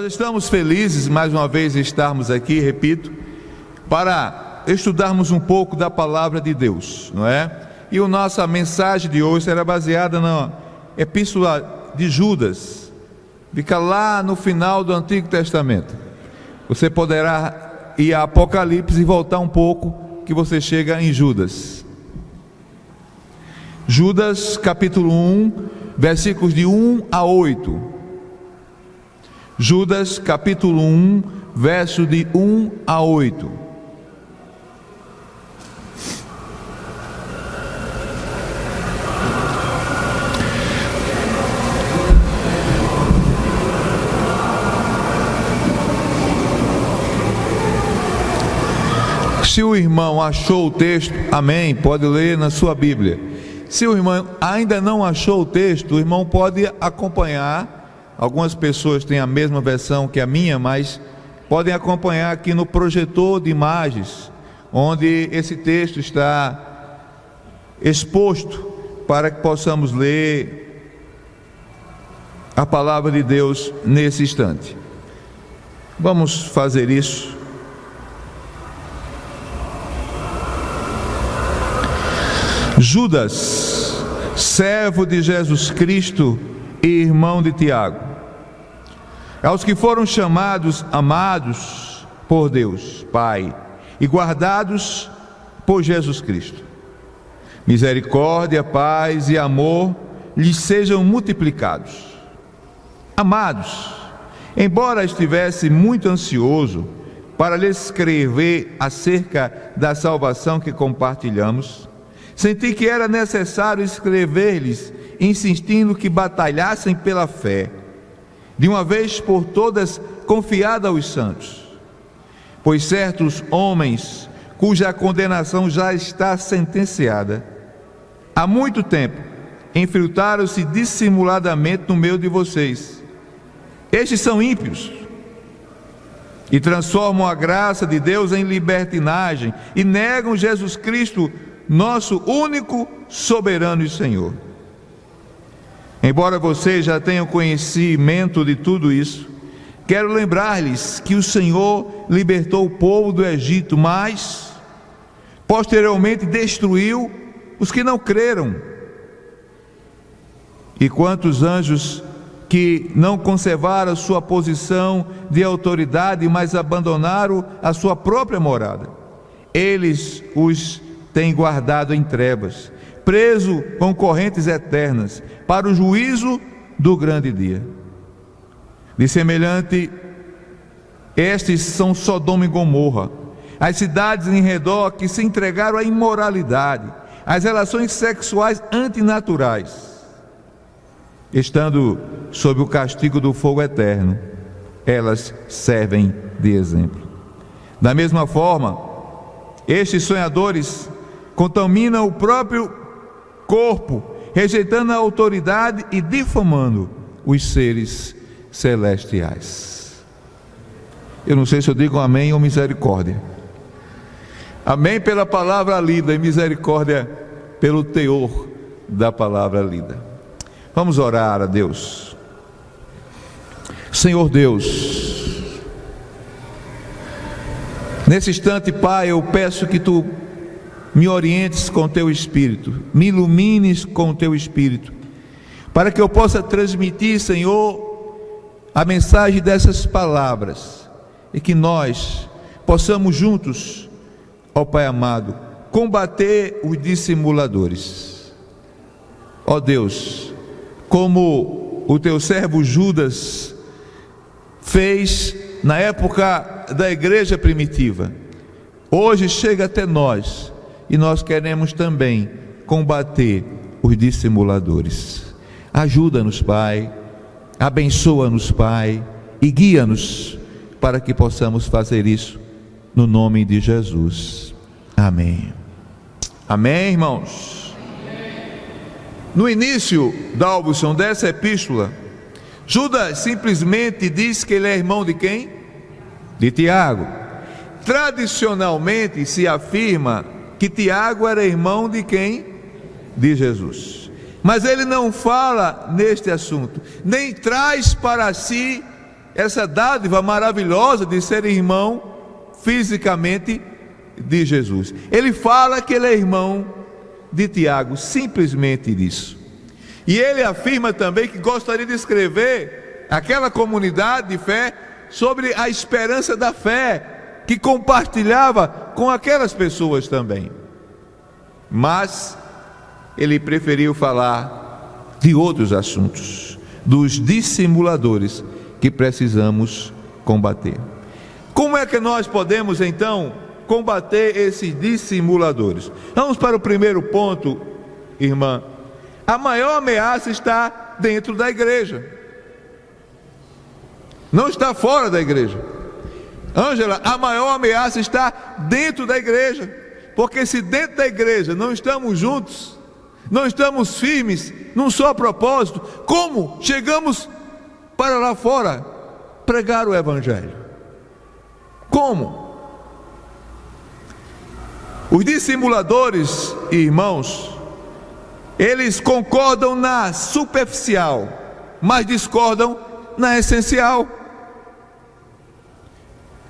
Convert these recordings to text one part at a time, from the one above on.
Nós estamos felizes mais uma vez de estarmos aqui, repito, para estudarmos um pouco da palavra de Deus, não é? E a nossa mensagem de hoje será baseada na epístola de Judas, fica lá no final do Antigo Testamento. Você poderá ir a Apocalipse e voltar um pouco, que você chega em Judas. Judas capítulo 1, versículos de 1 a 8. Judas capítulo 1, verso de 1 a 8. Se o irmão achou o texto, amém, pode ler na sua Bíblia. Se o irmão ainda não achou o texto, o irmão pode acompanhar. Algumas pessoas têm a mesma versão que a minha, mas podem acompanhar aqui no projetor de imagens, onde esse texto está exposto, para que possamos ler a palavra de Deus nesse instante. Vamos fazer isso. Judas, servo de Jesus Cristo e irmão de Tiago, aos que foram chamados, amados por Deus Pai e guardados por Jesus Cristo, misericórdia, paz e amor lhes sejam multiplicados. Amados, embora estivesse muito ansioso para lhes escrever acerca da salvação que compartilhamos, senti que era necessário escrever-lhes, insistindo que batalhassem pela fé, de uma vez por todas confiada aos santos. Pois certos homens, cuja condenação já está sentenciada, há muito tempo infiltraram-se dissimuladamente no meio de vocês. Estes são ímpios e transformam a graça de Deus em libertinagem e negam Jesus Cristo, nosso único soberano e Senhor. Embora vocês já tenham conhecimento de tudo isso, quero lembrar-lhes que o Senhor libertou o povo do Egito, mas posteriormente destruiu os que não creram. E quantos anjos que não conservaram sua posição de autoridade, mas abandonaram a sua própria morada, eles os têm guardado em trevas, preso com correntes eternas, para o juízo do grande dia. De semelhante, estes são Sodoma e Gomorra, as cidades em redor que se entregaram à imoralidade, às relações sexuais antinaturais, estando sob o castigo do fogo eterno. Elas servem de exemplo. Da mesma forma, estes sonhadores contaminam o próprio corpo, rejeitando a autoridade e difamando os seres celestiais. Eu não sei se eu digo amém ou misericórdia. Amém pela palavra lida e misericórdia pelo teor da palavra lida. Vamos orar a Deus. Senhor Deus, nesse instante, Pai, eu peço que Tu me orientes com Teu Espírito, me ilumines com Teu Espírito, para que eu possa transmitir, Senhor, a mensagem dessas palavras, e que nós possamos juntos, ó Pai amado, combater os dissimuladores. Ó Deus, como o Teu servo Judas fez na época da igreja primitiva, hoje chega até nós, e nós queremos também combater os dissimuladores. Ajuda-nos, Pai, abençoa-nos, Pai, e guia-nos para que possamos fazer isso no nome de Jesus. Amém. Amém, irmãos? No início da audição dessa epístola, Judas simplesmente diz que ele é irmão de quem? De Tiago. Tradicionalmente se afirma que Tiago era irmão de quem? De Jesus. Mas ele não fala neste assunto, nem traz para si essa dádiva maravilhosa de ser irmão fisicamente de Jesus. Ele fala que ele é irmão de Tiago, simplesmente isso. E ele afirma também que gostaria de escrever aquela comunidade de fé sobre a esperança da fé que compartilhava com aquelas pessoas também. Mas ele preferiu falar de outros assuntos, dos dissimuladores que precisamos combater. Como é que nós podemos então combater esses dissimuladores? Vamos para o primeiro ponto, irmã. A maior ameaça está dentro da igreja, não está fora da igreja. Ângela, a maior ameaça está dentro da igreja, porque se dentro da igreja não estamos juntos, não estamos firmes num só propósito, como chegamos para lá fora pregar o evangelho? Como? Os dissimuladores, irmãos, eles concordam na superficial, mas discordam na essencial.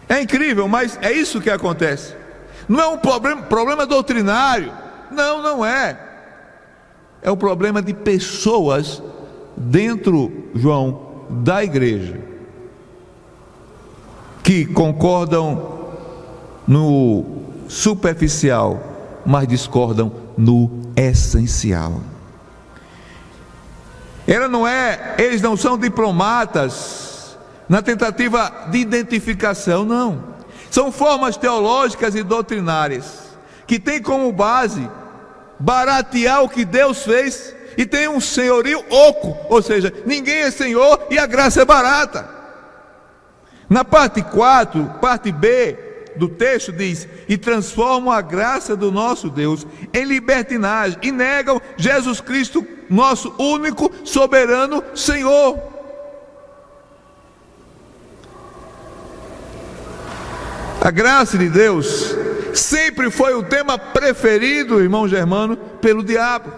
É incrível, mas é isso que acontece. Não é um problema doutrinário, não é. É um problema de pessoas dentro, João, da igreja, que concordam no superficial, mas discordam no essencial. Eles não são diplomatas na tentativa de identificação, não. São formas teológicas e doutrinárias que têm como base baratear o que Deus fez e tem um senhorio oco, ou seja, ninguém é senhor e a graça é barata. Na parte 4, parte B do texto diz: e transformam a graça do nosso Deus em libertinagem e negam Jesus Cristo, nosso único soberano Senhor. A graça de Deus sempre foi o tema preferido, irmão Germano, pelo diabo,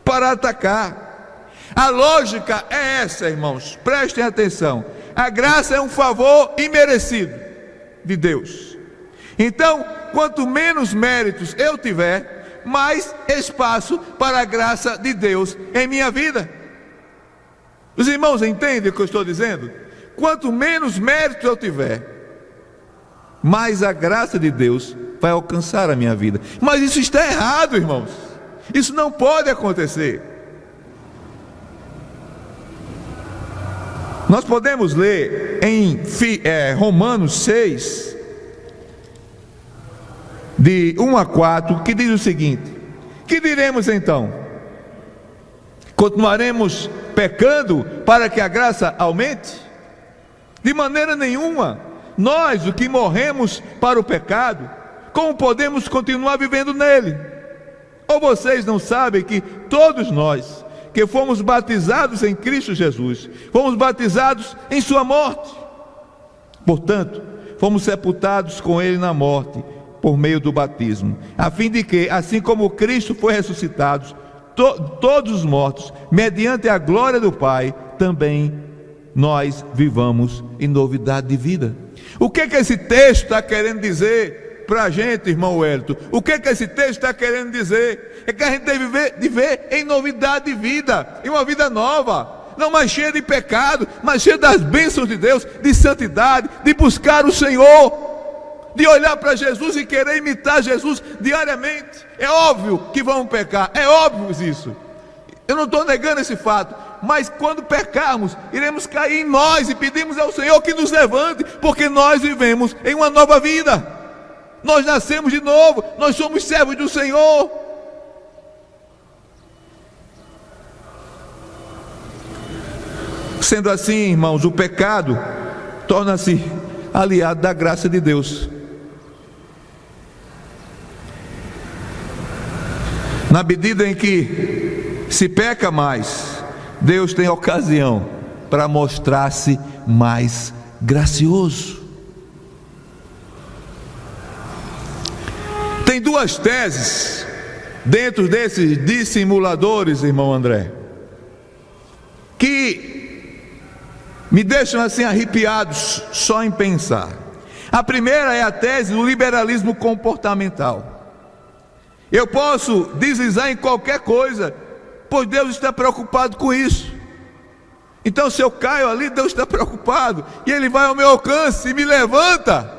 para atacar. A lógica é essa, irmãos, prestem atenção. A graça é um favor imerecido de Deus. Então, quanto menos méritos eu tiver, mais espaço para a graça de Deus em minha vida. Os irmãos entendem o que eu estou dizendo? Quanto menos méritos eu tiver, mais a graça de Deus vai alcançar a minha vida. Mas isso está errado, irmãos. Isso não pode acontecer. Nós podemos ler em Romanos 6, de 1 a 4, que diz o seguinte: que diremos então? Continuaremos pecando para que a graça aumente? De maneira nenhuma. Nós, os que morremos para o pecado, como podemos continuar vivendo nele? Ou vocês não sabem que todos nós que fomos batizados em Cristo Jesus, fomos batizados em sua morte? Portanto, fomos sepultados com ele na morte, por meio do batismo, a fim de que, assim como Cristo foi ressuscitado, todos os mortos, mediante a glória do Pai, também nós vivamos em novidade de vida. O que esse texto está querendo dizer para a gente, irmão Wellington? O que esse texto está querendo dizer? É que a gente deve viver em novidade de vida, em uma vida nova, não mais cheia de pecado, mas cheia das bênçãos de Deus, de santidade, de buscar o Senhor, de olhar para Jesus e querer imitar Jesus diariamente. É óbvio que vamos pecar, é óbvio isso. Eu não estou negando esse fato, mas quando pecarmos, iremos cair em nós e pedimos ao Senhor que nos levante, porque nós vivemos em uma nova vida. Nós nascemos de novo, nós somos servos do Senhor. Sendo assim, irmãos, o pecado torna-se aliado da graça de Deus. Na medida em que se peca mais, Deus tem ocasião para mostrar-se mais gracioso. Tem duas teses dentro desses dissimuladores, irmão André, que me deixam assim arrepiados só em pensar. A primeira é a tese do liberalismo comportamental. Eu posso deslizar em qualquer coisa, pois Deus está preocupado com isso. Então, se eu caio ali, Deus está preocupado, e Ele vai ao meu alcance e me levanta.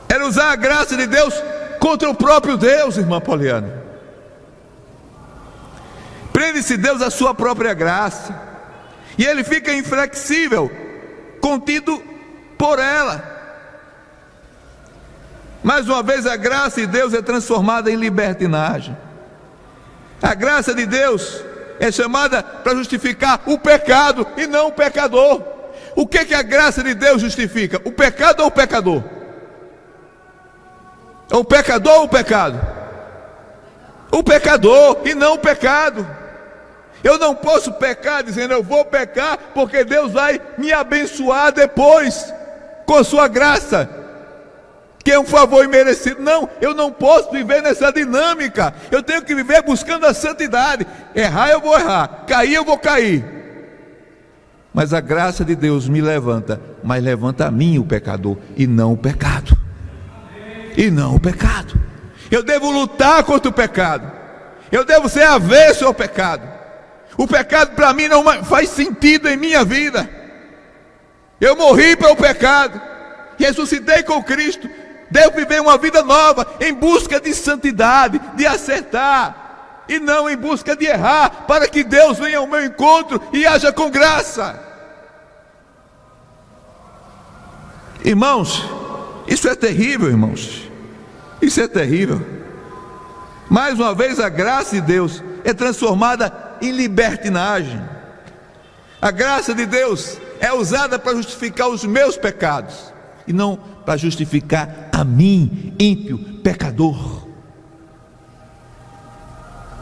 Era usar a graça de Deus contra o próprio Deus, irmã Poliana. Prende-se Deus à sua própria graça, e Ele fica inflexível, contido por ela. Mais uma vez, a graça de Deus é transformada em libertinagem. A graça de Deus é chamada para justificar o pecado e não o pecador. O que a graça de Deus justifica? O pecado ou o pecador? O pecador ou o pecado? O pecador e não o pecado. Eu não posso pecar dizendo eu vou pecar porque Deus vai me abençoar depois com a sua graça, que é um favor imerecido. Não, eu não posso viver nessa dinâmica. Eu tenho que viver buscando a santidade. Errar eu vou errar, cair eu vou cair, mas a graça de Deus me levanta, mas levanta a mim, o pecador, e não o pecado. E não o pecado. Eu devo lutar contra o pecado. Eu devo ser avesso ao pecado. O pecado para mim não faz sentido em minha vida. Eu morri para o pecado, ressuscitei com Cristo. Devo viver uma vida nova, em busca de santidade, de acertar, e não em busca de errar, para que Deus venha ao meu encontro e haja com graça. Irmãos, isso é terrível, irmãos. Isso é terrível. Mais uma vez, a graça de Deus é transformada em libertinagem. A graça de Deus é usada para justificar os meus pecados, e não para justificar a mim, ímpio, pecador.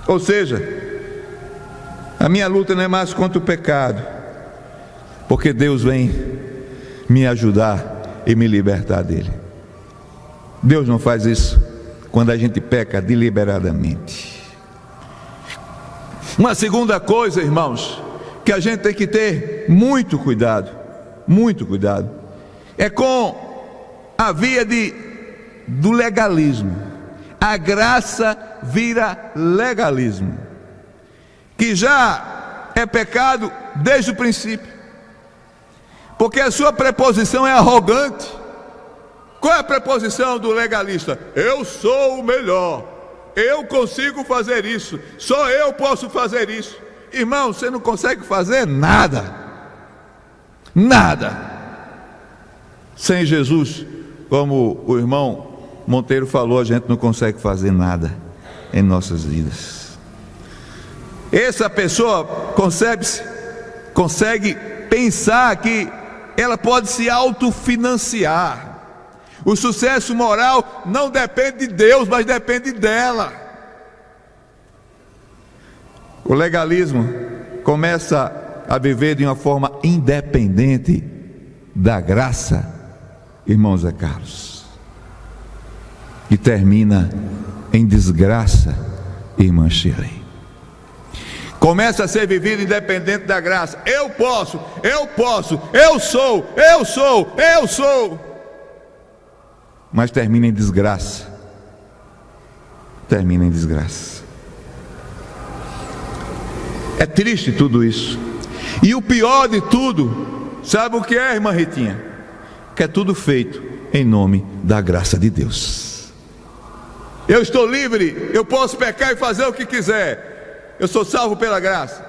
Ou seja, a minha luta não é mais contra o pecado, porque Deus vem me ajudar e me libertar dele. Deus não faz isso quando a gente peca deliberadamente. Uma segunda coisa, irmãos, que a gente tem que ter muito cuidado, é com a via do legalismo. A graça vira legalismo, que já é pecado desde o princípio, porque a sua preposição é arrogante. Qual é a preposição do legalista? Eu sou o melhor, eu consigo fazer isso, só eu posso fazer isso. Irmão, você não consegue fazer nada, nada sem Jesus. Como o irmão Monteiro falou, a gente não consegue fazer nada em nossas vidas. Essa pessoa consegue pensar que ela pode se autofinanciar. O sucesso moral não depende de Deus, mas depende dela. O legalismo começa a viver de uma forma independente da graça, irmãos Zé Carlos, e termina em desgraça, irmã Shirley. Começa a ser vivido independente da graça. Eu posso, eu sou, mas termina em desgraça. Termina em desgraça. É triste tudo isso. E o pior de tudo, sabe o que é, irmã Ritinha? Que é tudo feito em nome da graça de Deus. Eu estou livre, eu posso pecar e fazer o que quiser, eu sou salvo pela graça.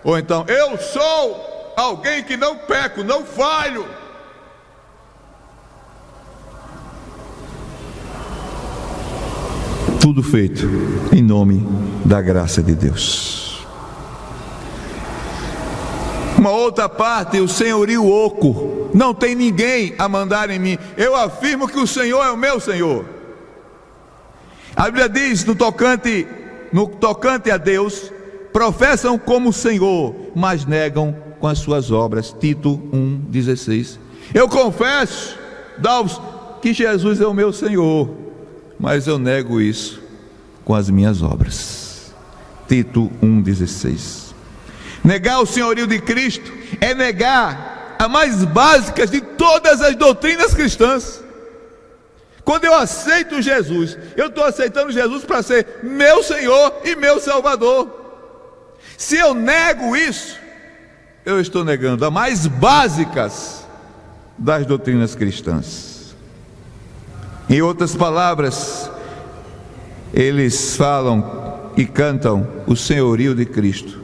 Ou então, eu sou alguém que não peco, não falho. Tudo feito em nome da graça de Deus. Uma outra parte, o senhorio oco. Não tem ninguém a mandar em mim. Eu afirmo que o Senhor é o meu Senhor. A Bíblia diz, no tocante a Deus, professam como Senhor, mas negam com as suas obras. Tito 1,16. Eu confesso, que Jesus é o meu Senhor, mas eu nego isso com as minhas obras. Tito 1,16. Negar o senhorio de Cristo é negar a mais básica de todas as doutrinas cristãs. Quando eu aceito Jesus, eu estou aceitando Jesus para ser meu Senhor e meu Salvador. Se eu nego isso, eu estou negando a mais básicas das doutrinas cristãs. Em outras palavras, eles falam e cantam o senhorio de Cristo,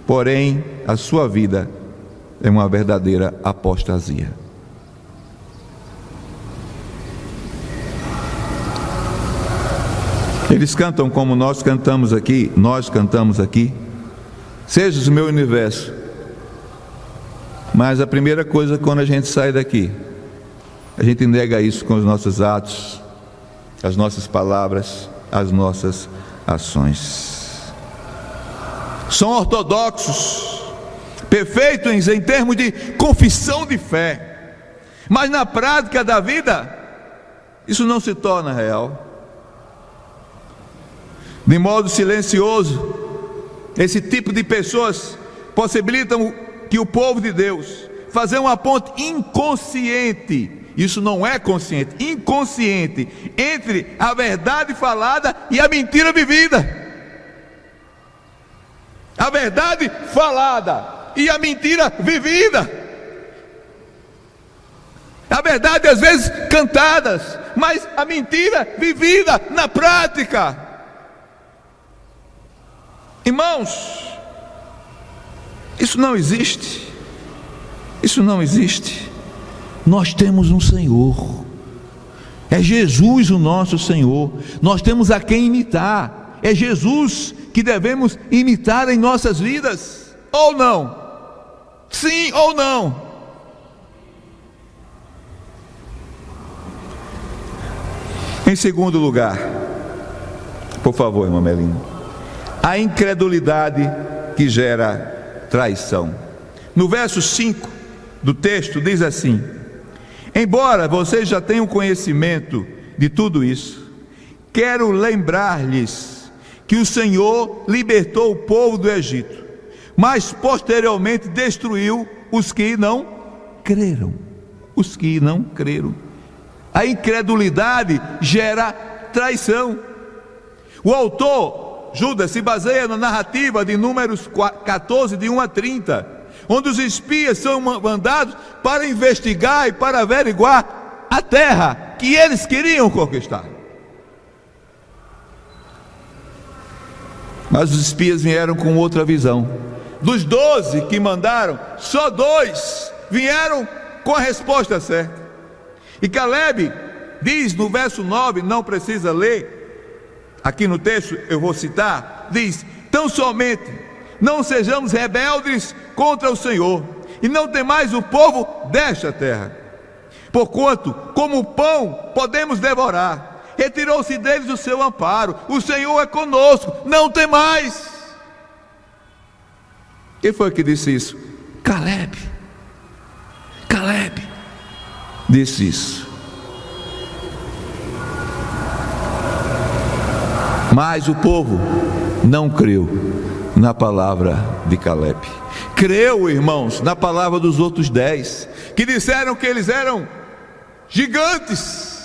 porém a sua vida é uma verdadeira apostasia. Eles cantam como nós cantamos aqui, seja o meu universo. Mas a primeira coisa, quando a gente sai daqui, a gente nega isso com os nossos atos, as nossas palavras, as nossas ações. São ortodoxos, perfeitos em termos de confissão de fé, mas na prática da vida, isso não se torna real. De modo silencioso, esse tipo de pessoas possibilitam que o povo de Deus fazer uma ponte inconsciente, isso não é consciente, inconsciente, entre a verdade falada e a mentira vivida. A verdade falada e a mentira vivida. A verdade às vezes cantadas, mas a mentira vivida na prática. Irmãos, isso não existe. Isso não existe. Nós temos um Senhor. É Jesus o nosso Senhor. Nós temos a quem imitar. É Jesus que devemos imitar em nossas vidas. Ou não? Sim ou não? Em segundo lugar, por favor, irmã Melina, a incredulidade que gera traição. No verso 5 do texto diz assim: embora vocês já tenham conhecimento de tudo isso, quero lembrar-lhes que o Senhor libertou o povo do Egito, mas posteriormente destruiu os que não creram. Os que não creram. A incredulidade gera traição. O autor Judas se baseia na narrativa de Números 14, de 1 a 30, onde os espias são mandados para investigar e para averiguar a terra que eles queriam conquistar. Mas os espias vieram com outra visão. Dos 12 que mandaram, só 2 vieram com a resposta certa. E Caleb diz no verso 9, não precisa ler, aqui no texto eu vou citar, diz: tão somente não sejamos rebeldes contra o Senhor, e não temais o povo desta terra, porquanto como pão podemos devorar, retirou-se deles o seu amparo, o Senhor é conosco, não temais. Quem foi que disse isso? Caleb disse isso. Mas o povo não creu na palavra de Caleb. Creu, irmãos, na palavra dos outros 10, que disseram que eles eram gigantes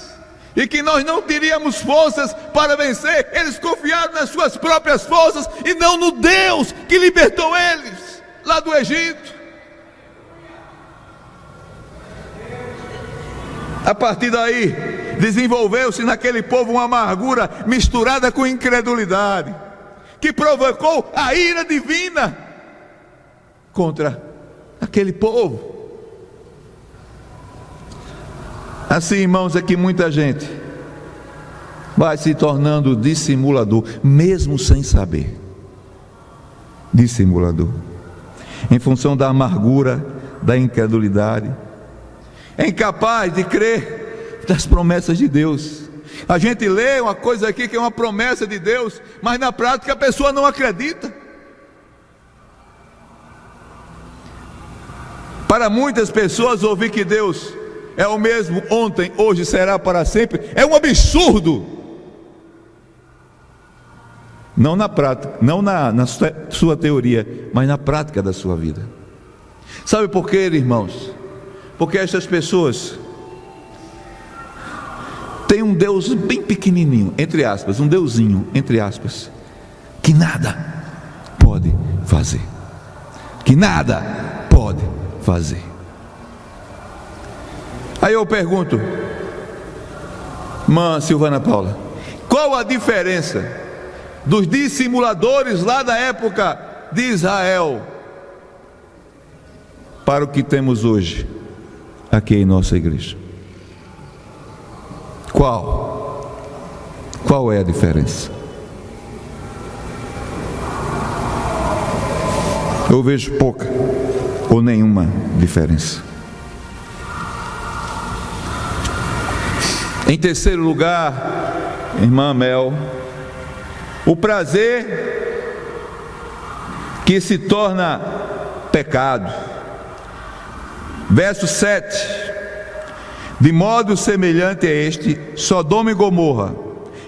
e que nós não teríamos forças para vencer. Eles confiaram nas suas próprias forças e não no Deus que libertou eles lá do Egito. A partir daí, desenvolveu-se naquele povo uma amargura misturada com incredulidade, que provocou a ira divina contra aquele povo. Assim, irmãos, é que muita gente vai se tornando dissimulador, mesmo sem saber. Dissimulador, em função da amargura, da incredulidade. É incapaz de crer das promessas de Deus. A gente lê uma coisa aqui que é uma promessa de Deus, mas na prática a pessoa não acredita. Para muitas pessoas, ouvir que Deus é o mesmo ontem, hoje, será para sempre, é um absurdo. Não na prática, não na sua teoria, mas na prática da sua vida. Sabe por quê, irmãos? Porque essas pessoas têm um Deus bem pequenininho, entre aspas, um deusinho, entre aspas, que nada pode fazer. Que nada pode fazer. Aí eu pergunto, irmã Silvana Paula, qual a diferença dos dissimuladores lá da época de Israel para o que temos hoje aqui em nossa igreja? Qual é a diferença? Eu vejo pouca ou nenhuma diferença. Em terceiro lugar, irmã Mel, o prazer que se torna pecado. Verso 7: de modo semelhante a este, Sodoma e Gomorra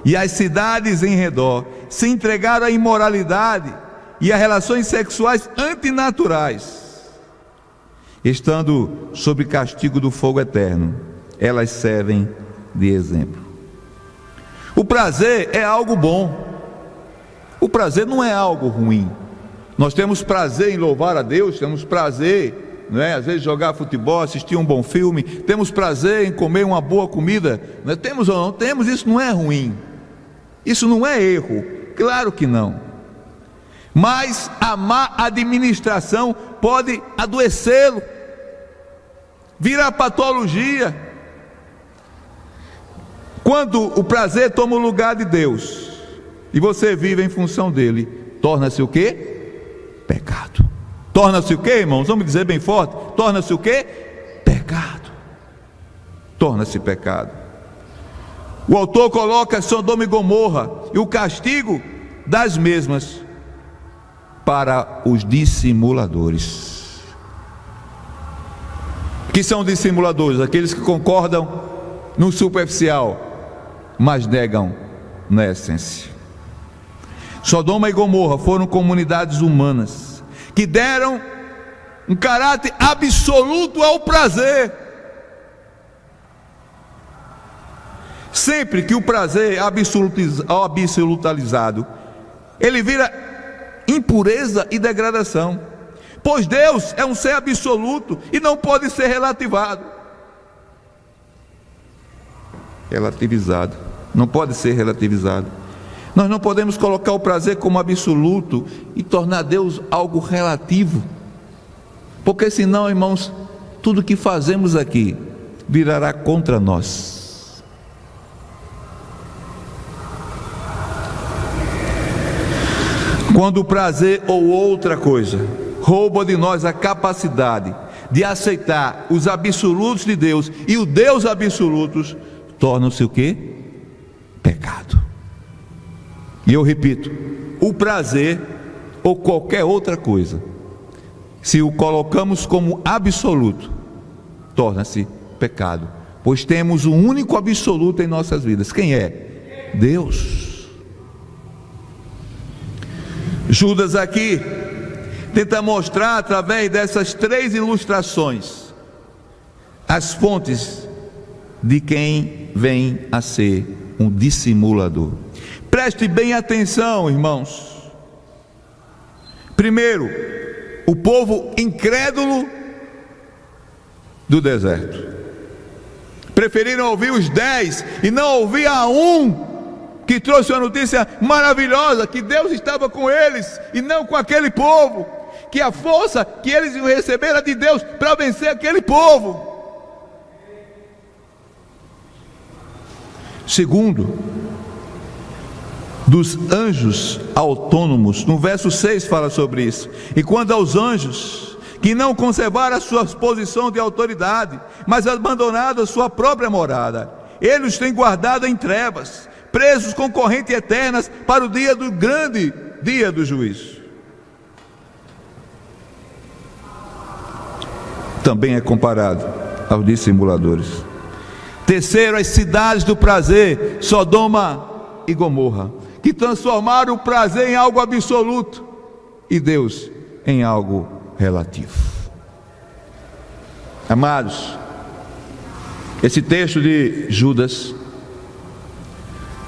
e as cidades em redor se entregaram à imoralidade e a relações sexuais antinaturais, estando sob castigo do fogo eterno. Elas servem de exemplo. O prazer é algo bom. O prazer não é algo ruim. Nós temos prazer em louvar a Deus, temos prazer, não é? Às vezes jogar futebol, assistir um bom filme, temos prazer em comer uma boa comida, não é? Temos ou não temos, isso não é ruim, isso não é erro, claro que não. Mas a má administração pode adoecê-lo, virar patologia. Quando o prazer toma o lugar de Deus e você vive em função dele, torna-se o quê? Pecado. Torna-se o quê, irmãos? Vamos dizer bem forte. Torna-se o quê? Pecado. Torna-se pecado. O autor coloca Sodoma e Gomorra e o castigo das mesmas para os dissimuladores. Que são dissimuladores? Aqueles que concordam no superficial, mas negam na essência. Sodoma e Gomorra foram comunidades humanas que deram um caráter absoluto ao prazer. Sempre que o prazer é absolutizado, ele vira impureza e degradação, pois Deus é um ser absoluto e não pode ser relativizado, não pode ser relativizado. Nós não podemos colocar o prazer como absoluto e tornar Deus algo relativo, porque senão, irmãos, tudo que fazemos aqui virará contra nós. Quando o prazer ou outra coisa rouba de nós a capacidade de aceitar os absolutos de Deus e o Deus absolutos, tornam-se o quê? Pecado. E eu repito, o prazer ou qualquer outra coisa, se o colocamos como absoluto, torna-se pecado, pois temos um único absoluto em nossas vidas. Quem é? Deus. Judas aqui tenta mostrar através dessas três ilustrações as fontes de quem vem a ser um dissimulador. Preste bem atenção, irmãos. Primeiro, o povo incrédulo do deserto. Preferiram ouvir os 10 e não ouvir a um que trouxe uma notícia maravilhosa, que Deus estava com eles e não com aquele povo, que a força que eles iam receber era de Deus para vencer aquele povo. Segundo, dos anjos autônomos, no verso 6 fala sobre isso. E quando aos anjos que não conservaram a sua posição de autoridade, mas abandonaram a sua própria morada, eles têm guardado em trevas, presos com correntes eternas para o dia do grande dia do juízo. Também é comparado aos dissimuladores. Terceiro, as cidades do prazer, Sodoma e Gomorra, que transformaram o prazer em algo absoluto e Deus em algo relativo. Amados, esse texto de Judas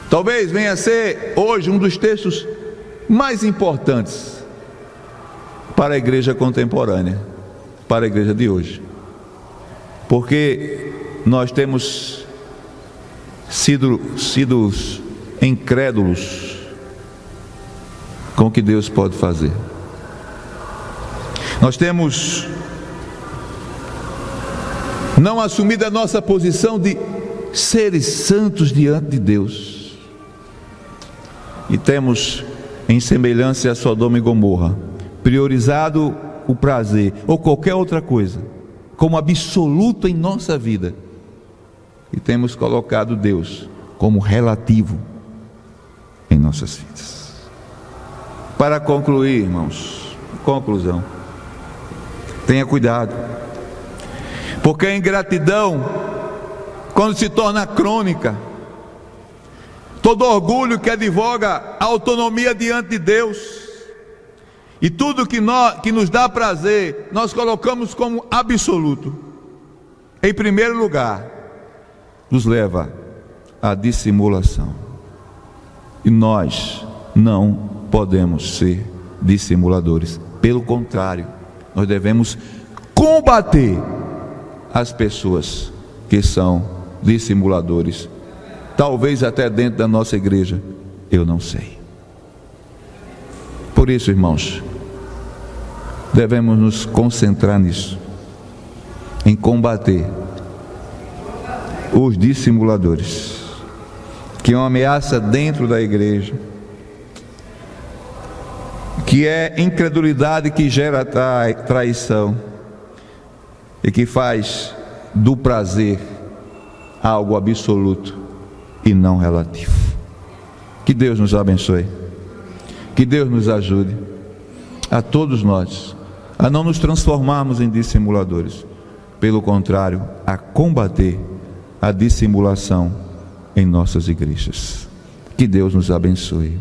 talvez venha a ser hoje um dos textos mais importantes para a igreja contemporânea, para a igreja de hoje, porque nós temos sido incrédulos com o que Deus pode fazer. Nós temos não assumido a nossa posição de seres santos diante de Deus, e temos, em semelhança a Sodoma e Gomorra, priorizado o prazer ou qualquer outra coisa como absoluto em nossa vida, e temos colocado Deus como relativo em nossas vidas. Para concluir, irmãos, conclusão: tenha cuidado, porque a ingratidão, quando se torna crônica, todo orgulho que advoga a autonomia diante de Deus, e tudo que nos dá prazer, nós colocamos como absoluto, em primeiro lugar, nos leva à dissimulação. E nós não podemos ser dissimuladores. Pelo contrário, nós devemos combater as pessoas que são dissimuladores. Talvez até dentro da nossa igreja, eu não sei. Por isso, irmãos, devemos nos concentrar nisso, em combater os dissimuladores, que é uma ameaça dentro da igreja, que é incredulidade que gera traição e que faz do prazer algo absoluto e não relativo. Que Deus nos abençoe, que Deus nos ajude, a todos nós, a não nos transformarmos em dissimuladores, pelo contrário, a combater a dissimulação em nossas igrejas. Que Deus nos abençoe.